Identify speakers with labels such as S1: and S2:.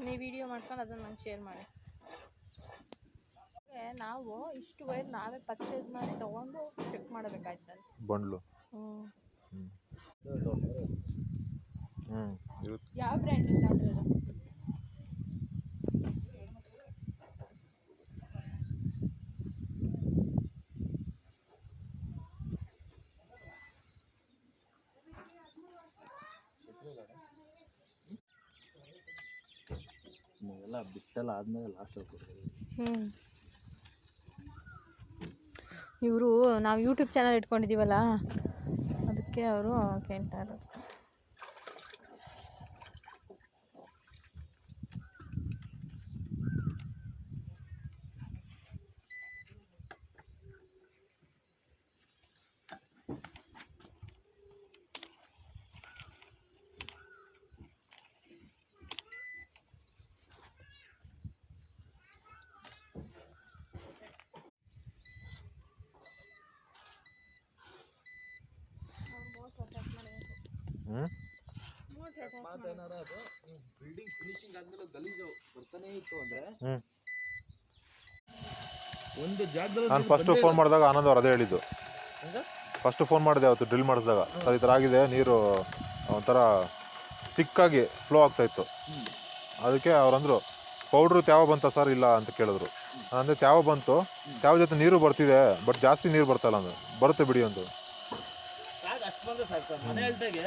S1: ನೀವು ವಿಡಿಯೋ ಮಾಡ್ಕೊಂಡು ಅದನ್ನು ನಂಗೆ ಶೇರ್ ಮಾಡಿ. ನಾವು ಇಷ್ಟು ವೈರ್ ನಾವೇ ಪರ್ಚೇಸ್ ಮಾಡಿ ತೊಗೊಂಡು ಚೆಕ್ ಮಾಡಬೇಕಾಯ್ತದೆ
S2: ಬಂಡ್ಲು.
S1: ಯಾವ ಬ್ರ್ಯಾಂಡ್ ತಗೊಂಡಿರೋದು?
S3: ಎಲ್ಲ ಬಿಟ್ಟೆಲ್ಲ ಆದ್ಮೇಲೆ ಲಾಸ್ಟ್
S1: ಇವರು ನಾವು ಯೂಟ್ಯೂಬ್ ಚಾನಲ್ ಇಟ್ಕೊಂಡಿದ್ದೀವಲ್ಲ ಅದಕ್ಕೆ ಅವರು ಕೇಳ್ತಾ ಇರೋದು.
S3: ಬಿಲ್ಡಿಂಗ್ ಫಿನಿಶಿಂಗ್ ಆದ್ಮೇಲೆ ಗಲೀಜು ಬರ್ತಾನೆ ಇತ್ತು ಅಂದ್ರೆ ಒಂದು ಜಾಗದಲ್ಲಿ
S2: ನಾನು ಫಸ್ಟ್ ಫೋನ್ ಮಾಡಿದಾಗ ಆನಂದ್ ಅವ್ರು ಅದೇ ಹೇಳಿದ್ದು. ಫಸ್ಟ್ ಫೋನ್ ಮಾಡಿದೆ ಅವತ್ತು ಡ್ರಿಲ್ ಮಾಡಿಸಿದಾಗ, ಸರ್ ಈ ಥರ ಆಗಿದೆ, ನೀರು ಒಂಥರ ತಿಕ್ಕಾಗಿ ಫ್ಲೋ ಆಗ್ತಾಯಿತ್ತು. ಅದಕ್ಕೆ ಅವ್ರಂದರು ಪೌಡ್ರು ತ್ಯಾವ ಬಂತ ಸರ್ ಇಲ್ಲ ಅಂತ ಕೇಳಿದ್ರು. ಅಂದರೆ ತ್ಯಾವ ಬಂತು, ತ್ಯಾವ ಜೊತೆ ನೀರು ಬರ್ತಿದೆ, ಬಟ್ ಜಾಸ್ತಿ ನೀರು ಬರ್ತಲ್ಲ ಅಂದ್ರೆ ಬರುತ್ತೆ ಬಿಡಿ ಅಂತ.
S3: ಸಾಕು, ಅಷ್ಟು ಬಂದ್ರೆ ಸಾಕು ಸರ್. ಮನೆ ಹೇಳ್ದಾಗೆ